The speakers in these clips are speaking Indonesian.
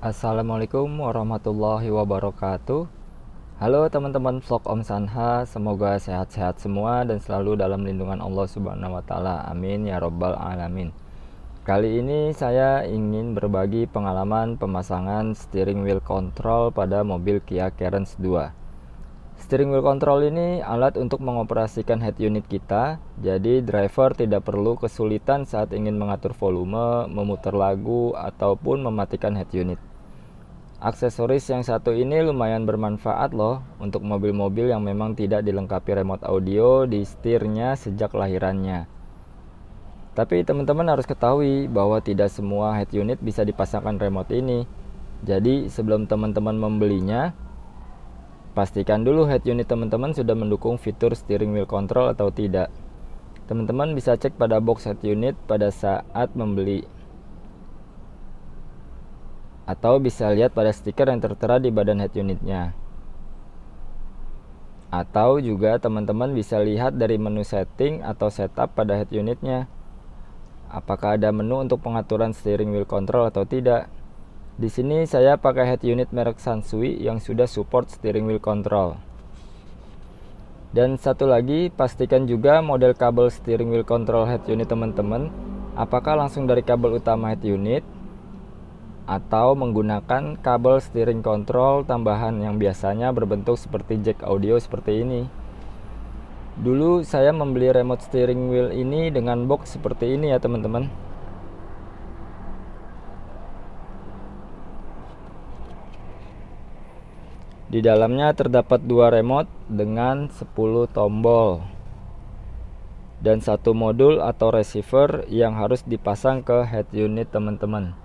Assalamualaikum warahmatullahi wabarakatuh. Halo teman-teman vlog Om Sanha, semoga sehat-sehat semua dan selalu dalam lindungan Allah Subhanahu wa taala. Amin ya robbal alamin. Kali ini saya ingin berbagi pengalaman pemasangan steering wheel control pada mobil Kia Carens 2. Steering wheel control ini alat untuk mengoperasikan head unit kita, jadi driver tidak perlu kesulitan saat ingin mengatur volume, memutar lagu, ataupun mematikan head unit. Aksesoris yang satu ini lumayan bermanfaat loh untuk mobil-mobil yang memang tidak dilengkapi remote audio di setirnya sejak lahirannya. Tapi teman-teman harus ketahui bahwa tidak semua head unit bisa dipasangkan remote ini. Jadi sebelum teman-teman membelinya, pastikan dulu head unit teman-teman sudah mendukung fitur steering wheel control atau tidak. Teman-teman bisa cek pada box head unit pada saat membeli, atau bisa lihat pada stiker yang tertera di badan head unitnya. Atau juga teman-teman bisa lihat dari menu setting atau setup pada head unitnya, apakah ada menu untuk pengaturan steering wheel control atau tidak. Di sini saya pakai head unit merek Sansui yang sudah support steering wheel control. Dan satu lagi, pastikan juga model kabel steering wheel control head unit teman-teman, apakah langsung dari kabel utama head unit atau menggunakan kabel steering control tambahan yang biasanya berbentuk seperti jack audio seperti ini. Dulu saya membeli remote steering wheel ini dengan box seperti ini ya teman-teman. Di dalamnya terdapat dua remote dengan 10 tombol dan satu modul atau receiver yang harus dipasang ke head unit teman-teman.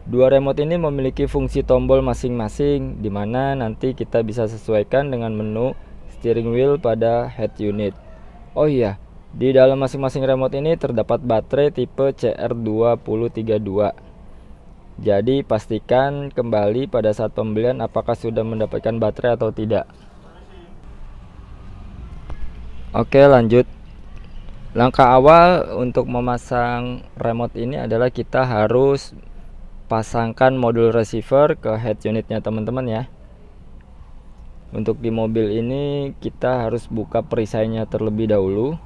Dua remote ini memiliki fungsi tombol masing-masing, di mana nanti kita bisa sesuaikan dengan menu steering wheel pada head unit. Oh iya, di dalam masing-masing remote ini terdapat baterai tipe CR2032. Jadi pastikan kembali pada saat pembelian apakah sudah mendapatkan baterai atau tidak. Oke, lanjut. Langkah awal untuk memasang remote ini adalah kita harus pasangkan modul receiver ke head unitnya teman-teman ya. Untuk di mobil ini kita harus buka perisainya terlebih dahulu.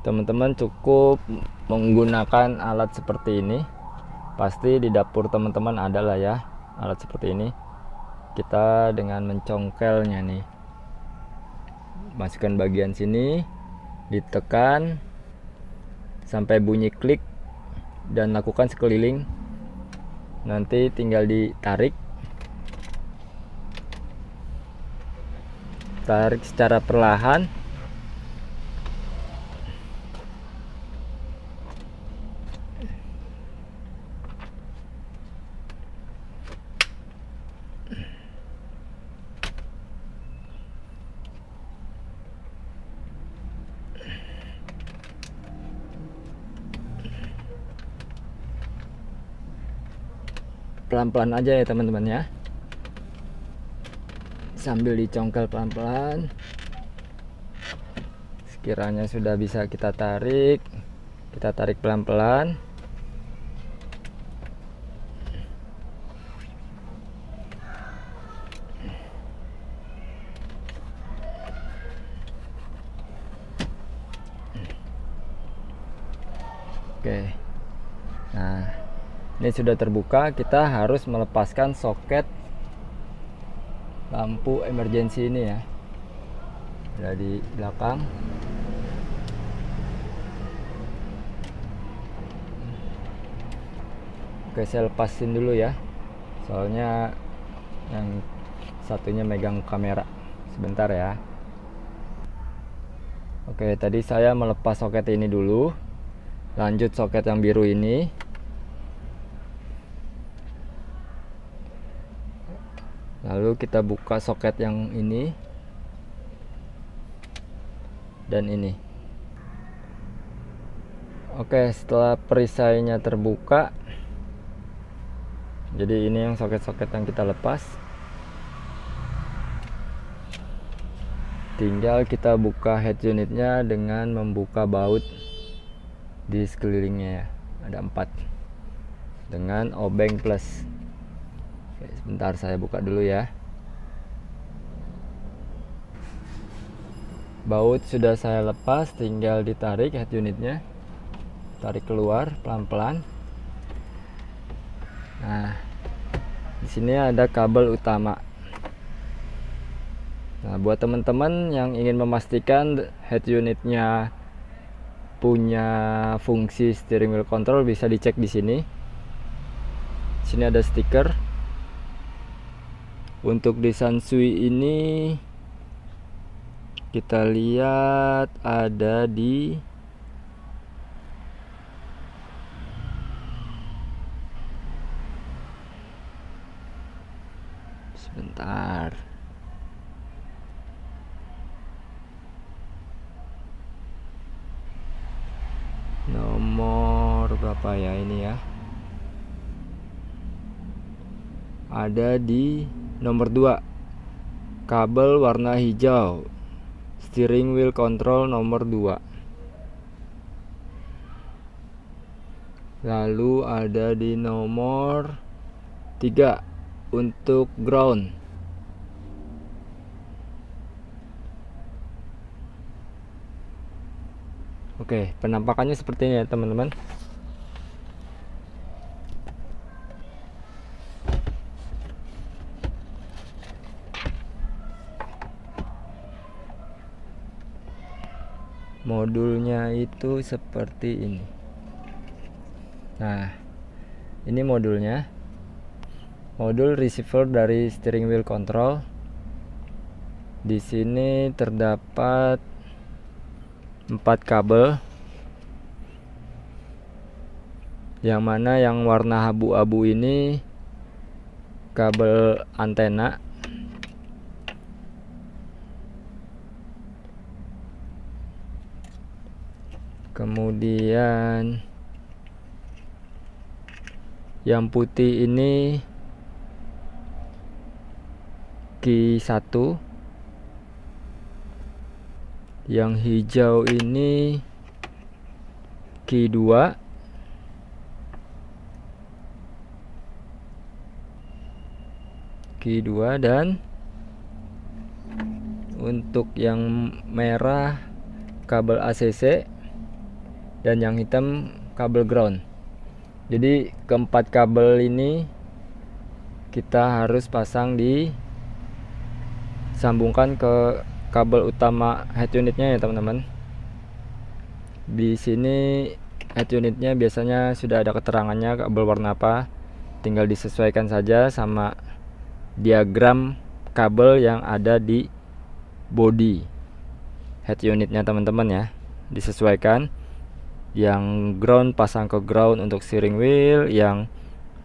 Teman-teman cukup menggunakan alat seperti ini. Pasti di dapur teman-teman ada lah ya alat seperti ini. Kita dengan mencongkelnya nih, masukkan bagian sini, ditekan sampai bunyi klik dan lakukan sekeliling. Nanti tinggal ditarik secara perlahan. Pelan-pelan aja ya teman-teman ya, sambil dicongkel pelan-pelan. Sekiranya sudah bisa kita tarik pelan-pelan. Oke, nah ini sudah terbuka. Kita harus melepaskan soket lampu emergency ini ya, ada di belakang. Oke, saya lepasin dulu ya, soalnya yang satunya megang kamera. Sebentar ya. Oke, tadi saya melepas soket ini dulu. Lanjut soket yang biru ini. Lalu kita buka soket yang ini dan ini. Oke, setelah perisainya terbuka, jadi ini yang soket-soket yang kita lepas. Tinggal kita buka head unitnya dengan membuka baut di sekelilingnya ya. Ada 4. dengan obeng plus. Oke, sebentar saya buka dulu ya. Baut sudah saya lepas, tinggal ditarik head unitnya, tarik keluar pelan-pelan. Nah, di sini ada kabel utama. Nah, buat teman-teman yang ingin memastikan head unitnya punya fungsi steering wheel control, bisa dicek di sini. Di sini ada stiker. Untuk di Sansui ini kita lihat ada di sebentar. Nomor berapa ya ini ya? Ada di nomor 2. Kabel warna hijau. Steering wheel control nomor 2. Lalu ada di nomor 3 untuk ground. Oke, penampakannya seperti ini ya teman-teman. Modulnya itu seperti ini. Nah, ini modulnya. Modul receiver dari steering wheel control. Di sini terdapat 4 kabel. Yang mana yang warna abu-abu ini kabel antena. Kemudian yang putih ini Q1, yang hijau ini Q2, dan untuk yang merah kabel ACC, dan yang hitam kabel ground. Jadi keempat kabel ini kita harus sambungkan ke kabel utama head unitnya ya teman-teman. Di sini head unitnya biasanya sudah ada keterangannya kabel warna apa, tinggal disesuaikan saja sama diagram kabel yang ada di body head unitnya teman-teman ya. Disesuaikan, yang ground pasang ke ground untuk steering wheel, yang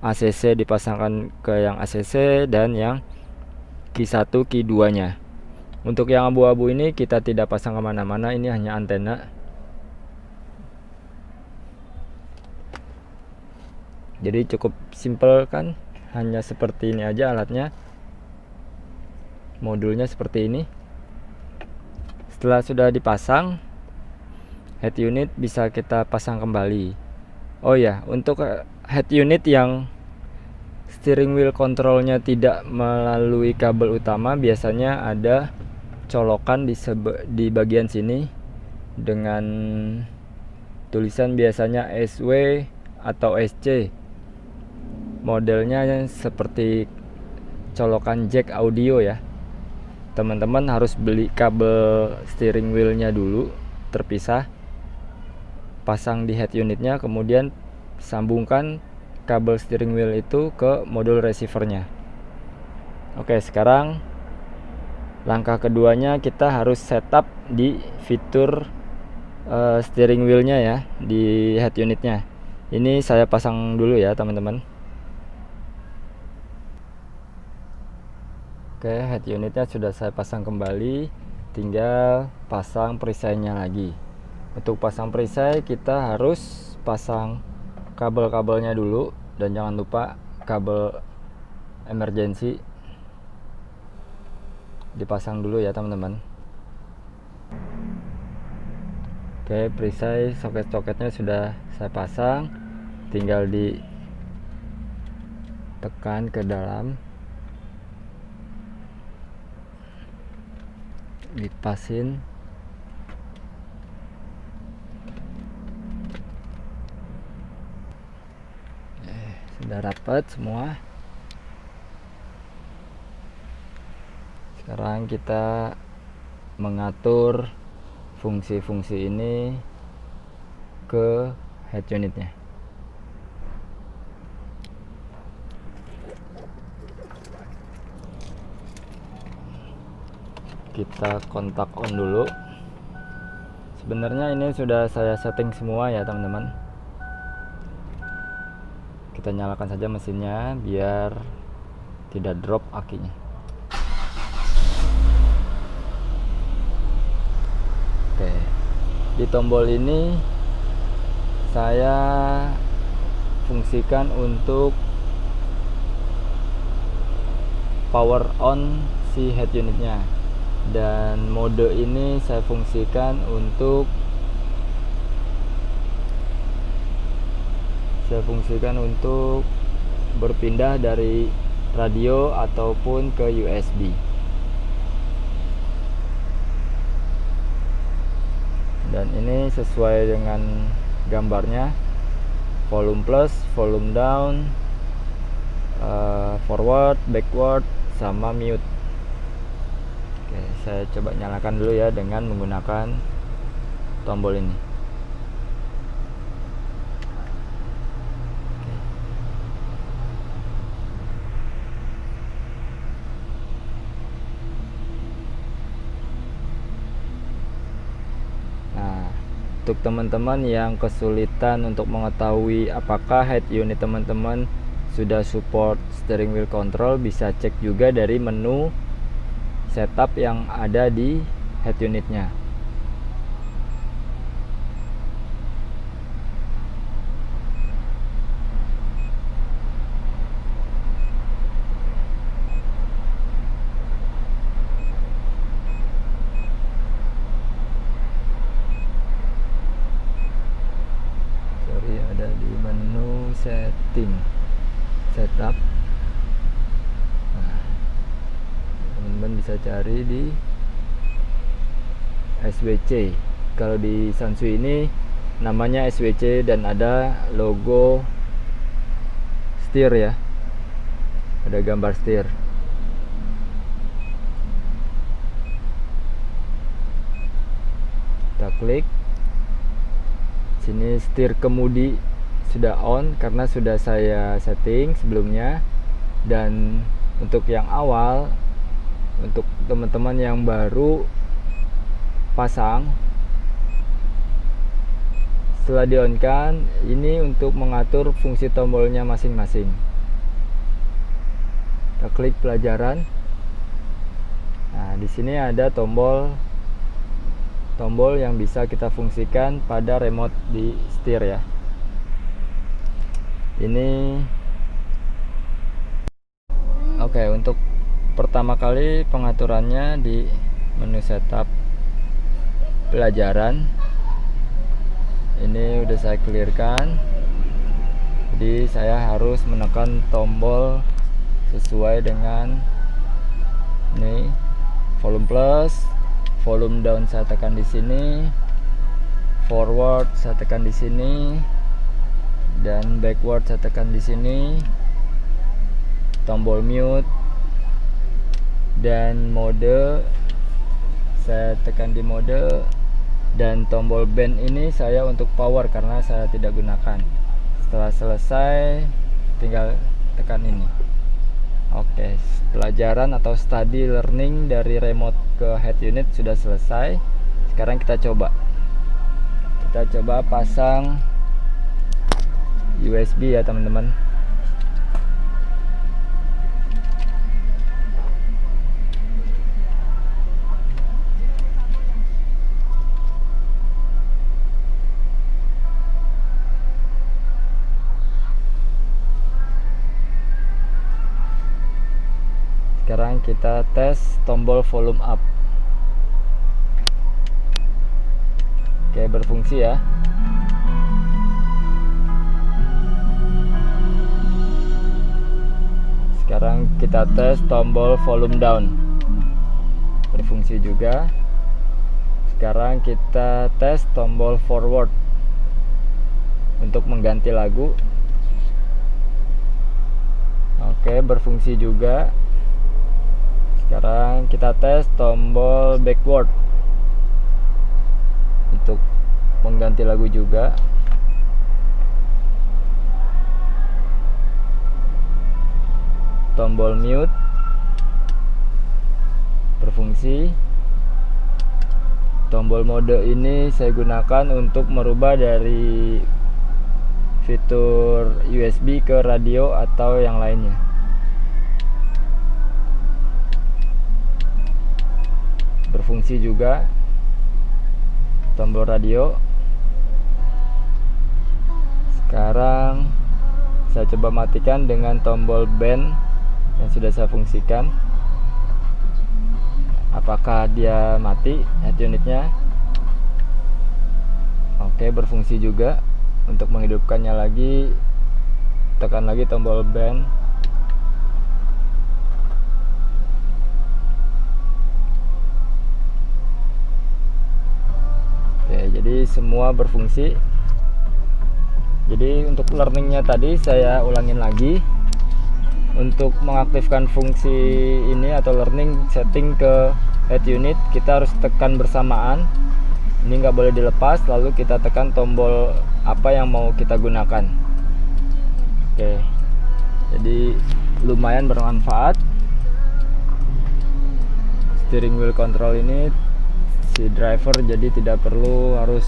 ACC dipasangkan ke yang ACC, dan yang Q1 Q2 nya. Untuk yang abu-abu ini kita tidak pasang kemana-mana, ini hanya antena. Jadi cukup simple kan, hanya seperti ini aja alatnya. Modulnya seperti ini. Setelah sudah dipasang, head unit bisa kita pasang kembali. Oh ya, untuk head unit yang steering wheel controlnya tidak melalui kabel utama, biasanya ada colokan di bagian sini dengan tulisan biasanya SW atau SC. Modelnya seperti colokan jack audio ya. Teman-teman harus beli kabel steering wheelnya dulu terpisah, pasang di head unitnya, kemudian sambungkan kabel steering wheel itu ke modul receivernya. Oke, sekarang langkah keduanya kita harus setup di fitur steering wheelnya ya, di head unitnya. Ini saya pasang dulu ya teman-teman. Oke, head unitnya sudah saya pasang kembali, tinggal pasang perisainya lagi. Untuk pasang perisai kita harus pasang kabel-kabelnya dulu, dan jangan lupa kabel emergency dipasang dulu ya teman-teman. Oke, perisai soket-soketnya sudah saya pasang, tinggal di tekan ke dalam, dipasin. Sudah rapat semua. Sekarang kita mengatur fungsi-fungsi ini ke head unitnya. Kita kontak on dulu. Sebenarnya ini sudah saya setting semua ya teman-teman. Kita nyalakan saja mesinnya biar tidak drop akinya. Oke, di tombol ini saya fungsikan untuk power on si head unitnya, dan mode ini saya fungsikan untuk berpindah dari radio ataupun ke USB. Dan ini sesuai dengan gambarnya, volume plus, volume down, forward, backward, sama mute. Oke, saya coba nyalakan dulu ya dengan menggunakan tombol ini. Untuk teman-teman yang kesulitan untuk mengetahui apakah head unit teman-teman sudah support steering wheel control, bisa cek juga dari menu setup yang ada di head unitnya. Ada di menu setting, setup. Nah, teman-teman bisa cari di SWC. Kalau di Sansui ini namanya SWC dan ada logo setir ya, ada gambar setir. Kita klik. Sini setir kemudi sudah on karena sudah saya setting sebelumnya. Dan untuk yang awal, untuk teman-teman yang baru pasang, setelah di on kan, ini untuk mengatur fungsi tombolnya masing-masing. Kita klik pelajaran. Nah, di sini ada tombol yang bisa kita fungsikan pada remote di setir ya. Ini oke, untuk pertama kali pengaturannya di menu setup pelajaran. Ini udah saya clearkan. Jadi saya harus menekan tombol sesuai dengan ini, volume plus, volume down saya tekan di sini, forward saya tekan di sini, dan backward saya tekan di sini. Tombol mute dan mode saya tekan di mode, dan tombol band ini saya untuk power karena saya tidak gunakan. Setelah selesai tinggal tekan ini. Oke, pelajaran atau study learning dari remote ke head unit sudah selesai. Sekarang kita coba pasang USB ya teman-teman. Sekarang kita tes tombol volume up. Oke, berfungsi ya. Sekarang kita tes tombol volume down, berfungsi juga. Sekarang kita tes tombol forward untuk mengganti lagu. Oke, berfungsi juga. Sekarang kita tes tombol backward untuk mengganti lagu juga. Tombol mute berfungsi. Tombol mode ini saya gunakan untuk merubah dari fitur USB ke radio atau yang lainnya. Berfungsi juga tombol radio. Sekarang saya coba matikan dengan tombol band yang sudah saya fungsikan. Apakah dia mati head unitnya? Oke, berfungsi juga. Untuk menghidupkannya lagi, tekan lagi tombol band. Oke, jadi semua berfungsi. Jadi untuk learningnya tadi saya ulangin lagi. Untuk mengaktifkan fungsi ini atau learning setting ke head unit, kita harus tekan bersamaan. Ini nggak boleh dilepas, lalu kita tekan tombol apa yang mau kita gunakan. Oke, jadi lumayan bermanfaat. Steering wheel control ini si driver jadi tidak perlu harus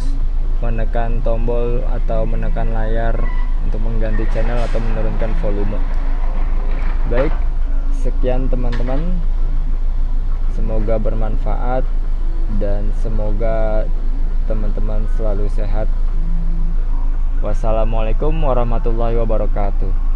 menekan tombol atau menekan layar untuk mengganti channel atau menurunkan volume. Baik, sekian teman-teman, semoga bermanfaat dan semoga teman-teman selalu sehat. Wassalamualaikum warahmatullahi wabarakatuh.